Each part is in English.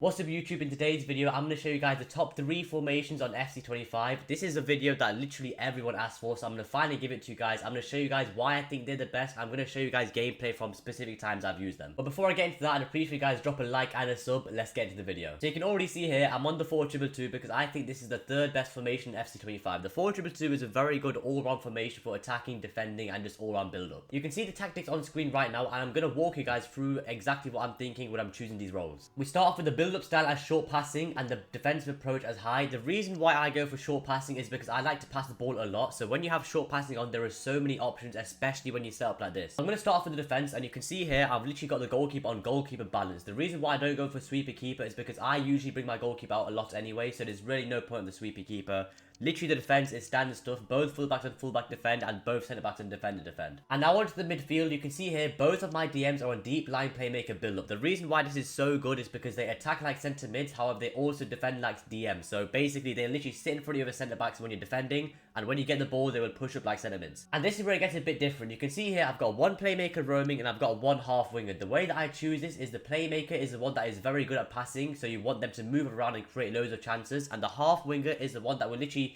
What's up YouTube? In today's video, I'm going to show you guys the top 3 formations on Fc25. This is a video that literally everyone asked for, so I'm going to finally give it to you guys. I'm going to show you guys why I think they're the best. I'm going to show you guys gameplay from specific times I've used them. But before I get into that, I'd appreciate you guys drop a like and a sub. Let's get into the video. So you can already see here, I'm on the 4-2-2 because I think this is the third best formation in Fc25. The 4-2-2 is a very good all-round formation for attacking, defending, and just all-round build-up. You can see the tactics on screen right now, and I'm going to walk you guys through exactly what I'm thinking when I'm choosing these roles. We start off with the build-up style as short passing and the defensive approach as high. The reason why I go for short passing is because I like to pass the ball a lot. So when you have short passing on, there are so many options, especially when you set up like this. I'm going to start off with the defense, and you can see here I've literally got the goalkeeper on goalkeeper balance. The reason why I don't go for sweeper keeper is because I usually bring my goalkeeper out a lot anyway, so there's really no point in the sweeper keeper. Literally the defense is standard stuff. Both fullbacks and fullback defend, and both centre backs and defender defend. And now onto the midfield. You can see here both of my DMs are on deep line playmaker build up. The reason why this is so good is because they attack like centre mids, however they also defend like DMs. So basically they literally sit in front of your centre backs when you're defending, and when you get the ball they will push up like centre mids. And this is where it gets a bit different. You can see here I've got one playmaker roaming and I've got one half winger. The way that I choose this is the playmaker is the one that is very good at passing, so you want them to move around and create loads of chances, and the half winger is the one that will literally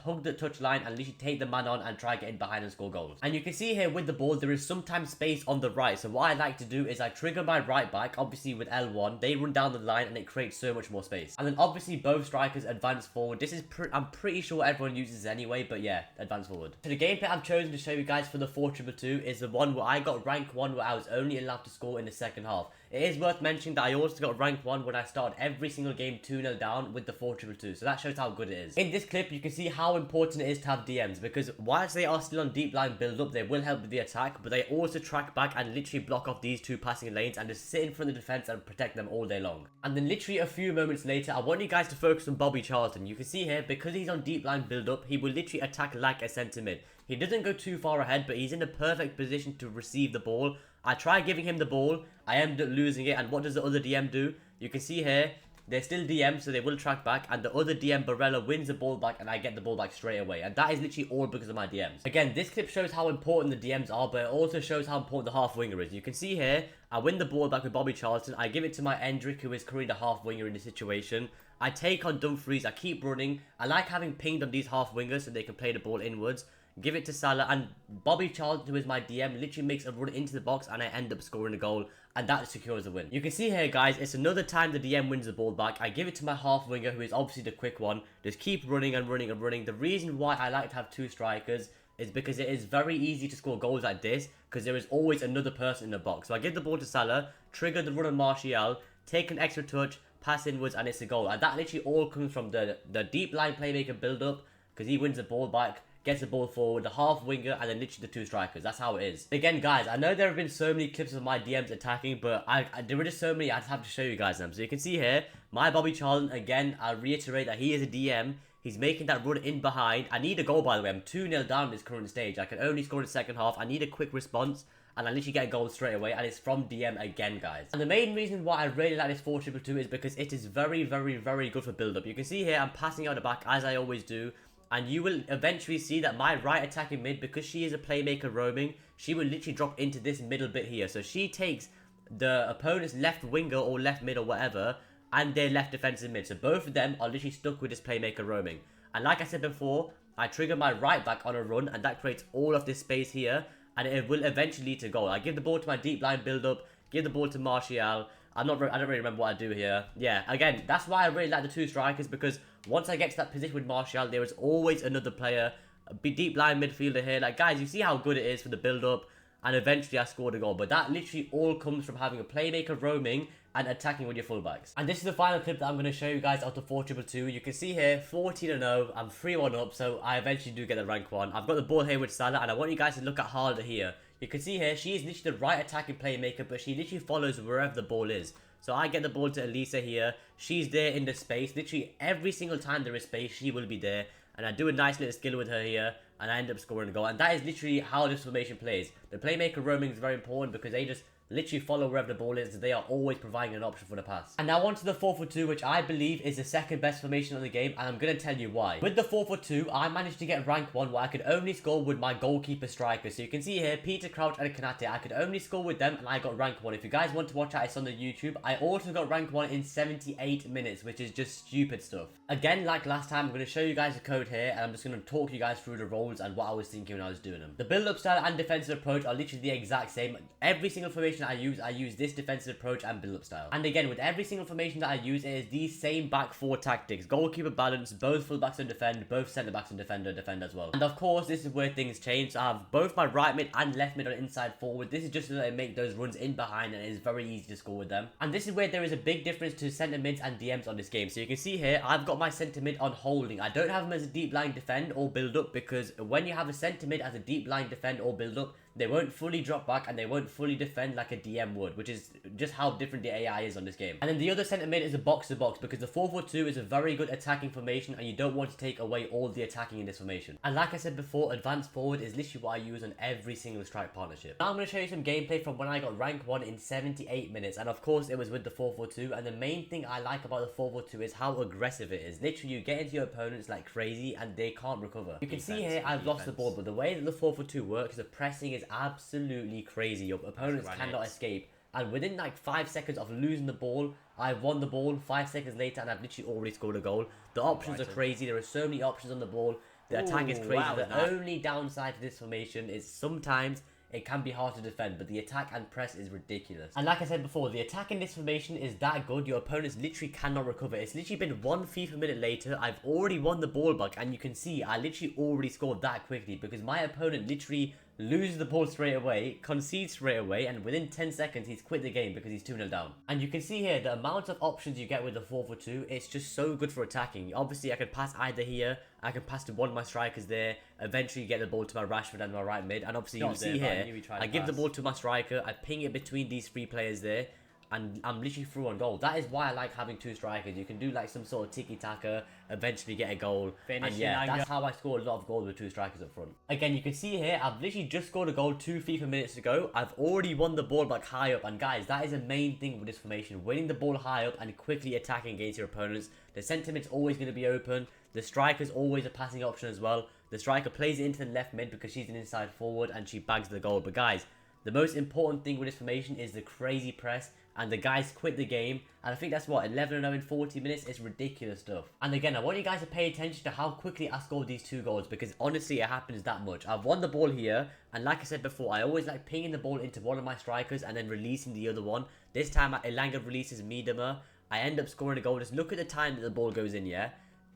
hug the touch line and literally take the man on and try get in behind and score goals. And you can see here with the ball there is sometimes space on the right, so what I like to do is I trigger my right back. Obviously with L1 they run down the line and it creates so much more space, and then obviously both strikers advance forward. This is I'm pretty sure everyone uses this anyway, but yeah, advance forward. So the gameplay I've chosen to show you guys for the 4-2-2 is the one where I got rank 1, where I was only allowed to score in the second half. It is worth mentioning that I also got rank 1 when I started every single game 2-0 down with the 4-2-2, so that shows how good it is. In this clip you can see how important it is to have DMs, because whilst they are still on deep line build up, they will help with the attack, but they also track back and literally block off these two passing lanes and just sit in front of the defense and protect them all day long. And then literally a few moments later, I want you guys to focus on Bobby Charlton. You can see here, because he's on deep line build up, he will literally attack like a centre mid. He doesn't go too far ahead, but he's in the perfect position to receive the ball. I try giving him the ball, I end up losing it, and what does the other DM do? You can see here, they're still DMs, so they will track back, and the other DM, Barella, wins the ball back, and I get the ball back straight away. And that is literally all because of my DMs. Again, this clip shows how important the DMs are, but it also shows how important the half winger is. You can see here, I win the ball back with Bobby Charlton. I give it to my Endrick, who is currently the half winger in this situation. I take on Dumfries, I keep running. I like having pinged on these half wingers so they can play the ball inwards. Give it to Salah, and Bobby Charlton, who is my DM, literally makes a run into the box, and I end up scoring a goal, and that secures the win. You can see here, guys, it's another time the DM wins the ball back. I give it to my half winger, who is obviously the quick one. Just keep running and running and running. The reason why I like to have two strikers is because it is very easy to score goals like this, because there is always another person in the box. So I give the ball to Salah, trigger the run on Martial, take an extra touch, pass inwards, and it's a goal. And that literally all comes from the deep line playmaker build up, because he wins the ball back, gets the ball forward, the half winger, and then literally the two strikers. That's how it is. Again, guys, I know there have been so many clips of my DMs attacking, but there were just so many, I just have to show you guys them. So you can see here, my Bobby Charlton, again, I'll reiterate that he is a DM. He's making that run in behind. I need a goal, by the way. I'm 2-0 down in this current stage. I can only score in the second half. I need a quick response, and I literally get a goal straight away, and it's from DM again, guys. And the main reason why I really like this 4-2-2 is because it is very, very, very good for build-up. You can see here, I'm passing out the back, as I always do. And you will eventually see that my right attacking mid, because she is a playmaker roaming, she will literally drop into this middle bit here. So she takes the opponent's left winger or left mid or whatever, and their left defensive mid. So both of them are literally stuck with this playmaker roaming. And like I said before, I trigger my right back on a run, and that creates all of this space here, and it will eventually lead to goal. I give the ball to my deep line build up, give the ball to Martial. I don't really remember what I do here. Yeah, again, that's why I really like the two strikers, because once I get to that position with Martial, there is always another player, a deep line midfielder here. Like, guys, you see how good it is for the build-up, and eventually I scored a goal. But that literally all comes from having a playmaker roaming and attacking with your fullbacks. And this is the final clip that I'm going to show you guys out of 4-2-2. You can see here, 14-0, I'm 3-1 up, so I eventually do get the rank 1. I've got the ball here with Salah, and I want you guys to look at Harder here. You can see here, she is literally the right attacking playmaker, but she literally follows wherever the ball is. So I get the ball to Elisa here. She's there in the space. Literally every single time there is space, she will be there. And I do a nice little skill with her here, and I end up scoring a goal. And that is literally how this formation plays. The playmaker roaming is very important because they just literally follow wherever the ball is. They are always providing an option for the pass. And now on to the 4-4-2, which I believe is the second best formation in the game, and I'm going to tell you why. With the 4-4-2, I managed to get rank 1 where I could only score with my goalkeeper striker. So you can see here, Peter Crouch and Kanate, I could only score with them and I got rank 1. If you guys want to watch that, it's on the YouTube. I also got rank 1 in 78 minutes, which is just stupid stuff. Again, like last time, I'm going to show you guys the code here, and I'm just going to talk you guys through the roles and what I was thinking when I was doing them. The build-up style and defensive approach are literally the exact same. Every single formation I use this defensive approach and build-up style. And again, with every single formation that I use, it is these same back four tactics. Goalkeeper balance, both fullbacks on defend, both centre-backs on defend as well. And of course, this is where things change. So I have both my right mid and left mid on inside forward. This is just so that I make those runs in behind, and it is very easy to score with them. And this is where there is a big difference to centre mids and DMs on this game. So you can see here, I've got my centre mid on holding. I don't have him as a deep line defend or build up, because when you have a centre mid as a deep line defend or build up, they won't fully drop back and they won't fully defend like a DM would, which is just how different the AI is on this game. And then the other centre mid is a box-to-box, because the 4-4-2 is a very good attacking formation and you don't want to take away all the attacking in this formation. And like I said before, advanced forward is literally what I use on every single strike partnership. Now I'm going to show you some gameplay from when I got rank 1 in 78 minutes, and of course it was with the 4-4-2. And the main thing I like about the 4-4-2 is how aggressive it is. Literally you get into your opponents like crazy and they can't recover. You can see here I've lost the ball, but the way that the 4-4-2 works, the pressing is absolutely crazy. Your opponents cannot escape, and within like 5 seconds of losing the ball, I won the ball 5 seconds later and I've literally already scored a goal. The options are crazy. There are so many options on the ball. The attack is crazy. Wow, the only downside to this formation is sometimes it can be hard to defend, but the attack and press is ridiculous. And like I said before, the attack in this formation is that good. Your opponents literally cannot recover. It's literally been 1 FIFA minute later, I've already won the ball back, and you can see I literally already scored that quickly, because my opponent literally loses the ball straight away, concedes straight away, and within 10 seconds he's quit the game because he's 2-0 down. And you can see here the amount of options you get with the 4-4-2, it's just so good for attacking. Obviously I can pass either here, I can pass to one of my strikers there, eventually get the ball to my Rashford and my right mid, and obviously you'll see here, I give the ball to my striker, I ping it between these 3 players there, and I'm literally through on goal. That is why I like having 2 strikers. You can do like some sort of tiki-taka, eventually get a goal. And yeah, that's how I score a lot of goals with 2 strikers up front. Again, you can see here, I've literally just scored a goal 2 FIFA minutes ago. I've already won the ball back high up. And guys, that is a main thing with this formation. Winning the ball high up and quickly attacking against your opponents. The centre mid's always going to be open. The striker's always a passing option as well. The striker plays it into the left mid because she's an inside forward and she bags the goal. But guys, the most important thing with this formation is the crazy press, and the guys quit the game, and I think that's what, 11-0 in 40 minutes. It's ridiculous stuff. And again, I want you guys to pay attention to how quickly I scored these 2 goals, because honestly it happens that much. I've won the ball here, and like I said before, I always like pinging the ball into one of my strikers and then releasing the other one. This time Elanga releases Miedema, I end up scoring a goal. Just look at the time that the ball goes in, yeah?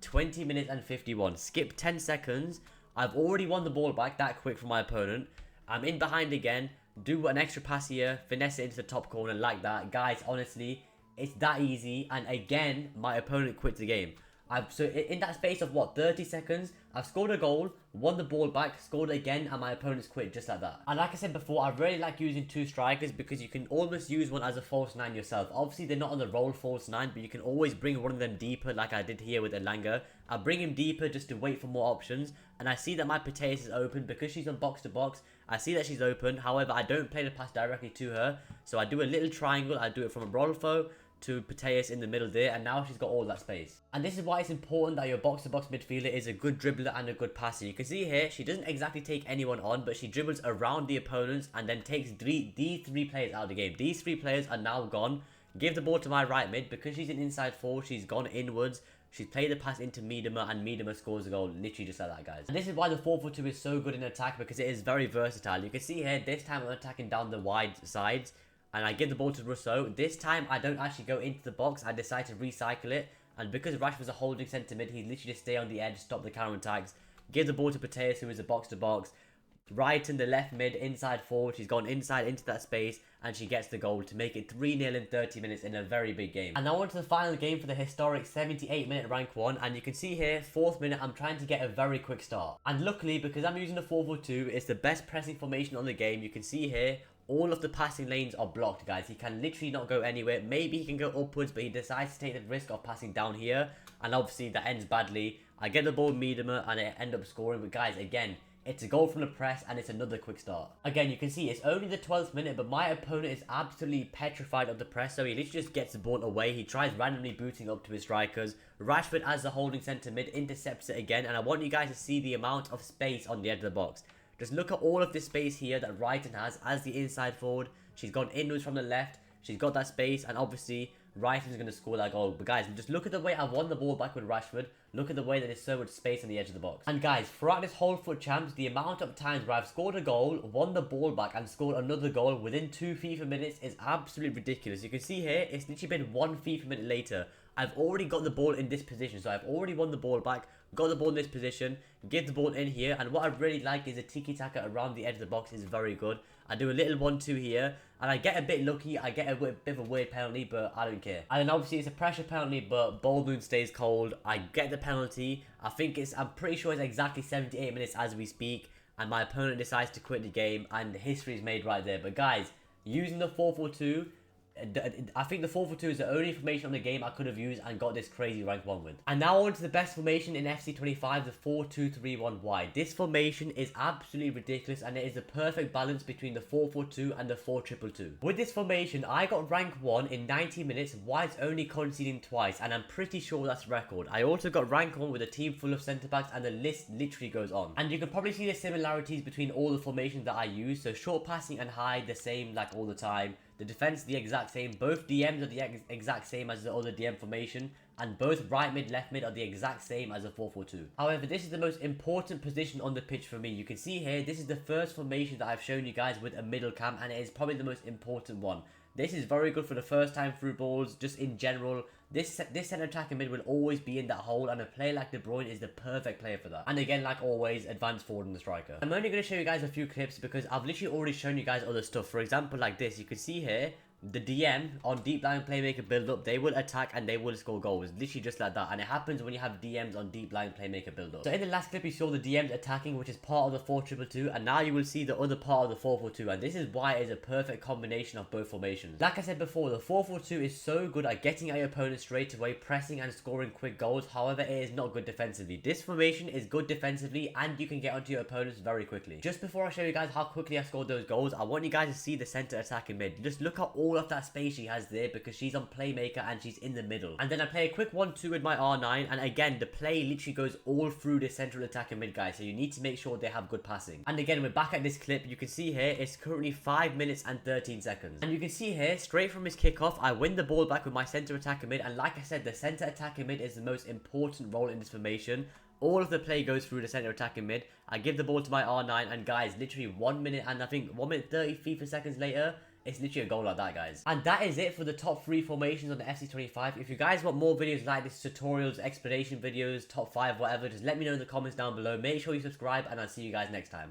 20 minutes and 51. Skip 10 seconds. I've already won the ball back that quick from my opponent. I'm in behind again. Do an extra pass here, finesse it into the top corner like that. Guys, honestly, it's that easy. And again, my opponent quits the game. So in that space of what, 30 seconds, I've scored a goal, won the ball back, scored again, and my opponent's quit just like that. And like I said before, I really like using 2 strikers because you can almost use one as a false 9 yourself. Obviously, they're not on the roll false 9, but you can always bring one of them deeper like I did here with Elanga. I bring him deeper just to wait for more options, and I see that my Pateas is open because she's on box to box. I see that she's open, however, I don't play the pass directly to her, so I do a little triangle. I do it from a Rodolfo to Pateas in the middle there, and now she's got all that space. And this is why it's important that your box-to-box midfielder is a good dribbler and a good passer. You can see here, she doesn't exactly take anyone on, but she dribbles around the opponents and then takes these 3 players out of the game. These 3 players are now gone. Give the ball to my right mid. Because she's an inside forward, she's gone inwards. She's played the pass into Miedema, and Miedema scores a goal, literally just like that, guys. And this is why the 4-4-2 is so good in attack, because it is very versatile. You can see here, this time I'm attacking down the wide sides, and I give the ball to Rousseau. This time, I don't actually go into the box. I decide to recycle it. And because Rashford's a holding centre mid, he's literally just stay on the edge, stop the counter attacks. Give the ball to Pateas, who is a box-to-box. Right in the left mid, inside forward. She's gone inside into that space, and she gets the goal to make it 3-0 in 30 minutes in a very big game. And now on to the final game for the historic 78-minute rank 1. And you can see here, 4th minute, I'm trying to get a very quick start. And luckily, because I'm using the 4-4-2, it's the best pressing formation on the game. You can see here, all of the passing lanes are blocked, guys. He can literally not go anywhere. Maybe he can go upwards, but he decides to take the risk of passing down here. And obviously, that ends badly. I get the ball Miedema, and I end up scoring. But guys, again, It's a goal from the press and it's another quick start. Again, you can see it's only the 12th minute, but my opponent is absolutely petrified of the press, so he literally just gets the ball away. He tries randomly booting up to his strikers. Rashford, as the holding centre mid, intercepts it again, and I want you guys to see the amount of space on the edge of the box. Just look at all of this space here that Brighton has as the inside forward. She's gone inwards from the left. She's got that space, and obviously Brighton's going to score that goal. But guys, just look at the way I've won the ball back with Rashford. Look at the way that there's so much space on the edge of the box. And guys, throughout this whole FUT Champs, the amount of times where I've scored a goal, won the ball back, and scored another goal within 2 FIFA minutes is absolutely ridiculous. You can see here, it's literally been 1 FIFA minute later. I've already got the ball in this position, so I've already won the ball back, got the ball in this position, give the ball in here, and what I really like is the tiki-taka around the edge of the box is very good. I do a little 1-2 here, and I get a bit lucky, I get a bit of a weird penalty, but I don't care. And then obviously it's a pressure penalty, but Baldmun stays cold. I get the penalty. I'm pretty sure it's exactly 78 minutes as we speak, and my opponent decides to quit the game, and history is made right there. But guys, using the 4-4-2, I think the 4-4-2 is the only formation on the game I could have used and got this crazy rank 1 win. And now on to the best formation in FC25, the 4-2-3-1 wide. This formation is absolutely ridiculous, and it is the perfect balance between the 4-4-2 and the 4-2-2-2. With this formation, I got rank 1 in 90 minutes whilst only conceding twice, and I'm pretty sure that's record. I also got rank 1 with a team full of centre backs, and the list literally goes on. And you can probably see the similarities between all the formations that I use. So short passing and high, the same like all the time. The defense, the exact same. Both DMs are the exact same as the other DM formation. And both right mid, left mid are the exact same as a 4-4-2. However, this is the most important position on the pitch for me. You can see here, this is the first formation that I've shown you guys with a middle cam, and it is probably the most important one. This is very good for the first time through balls, just in general. This centre attacking mid will always be in that hole, and a player like De Bruyne is the perfect player for that. And again, like always, advance forward in the striker. I'm only going to show you guys a few clips because I've literally already shown you guys other stuff. For example, like this, you can see here, the DM on deep line playmaker build up, they will attack and they will score goals. Literally just like that. And it happens when you have DMs on deep line playmaker build up. So in the last clip you saw the DMs attacking, which is part of the 4-2-2, and now you will see the other part of the 4-4-2, and this is why it is a perfect combination of both formations. Like I said before, the 4-4-2 is so good at getting at your opponent straight away, pressing and scoring quick goals. However, it is not good defensively. This formation is good defensively, and you can get onto your opponents very quickly. Just before I show you guys how quickly I scored those goals, I want you guys to see the centre attacking mid. Just look at all of that space she has there because she's on playmaker and she's in the middle. And then I play a quick 1-2 with my R9, and again the play literally goes all through the central attacking mid guys, so you need to make sure they have good passing. And again, we're back at this clip. You can see here it's currently 5 minutes and 13 seconds, and you can see here straight from his kickoff I win the ball back with my centre attacking mid. And like I said, the centre attacking mid is the most important role in this formation. All of the play goes through the centre attacking mid. I give the ball to my R9, and guys, literally 1 minute and I think 1 minute 30 FIFA seconds later, it's literally a goal like that, guys. And that is it for the top 3 formations on the FC25. If you guys want more videos like this, tutorials, explanation videos, top 5, whatever, just let me know in the comments down below. Make sure you subscribe, and I'll see you guys next time.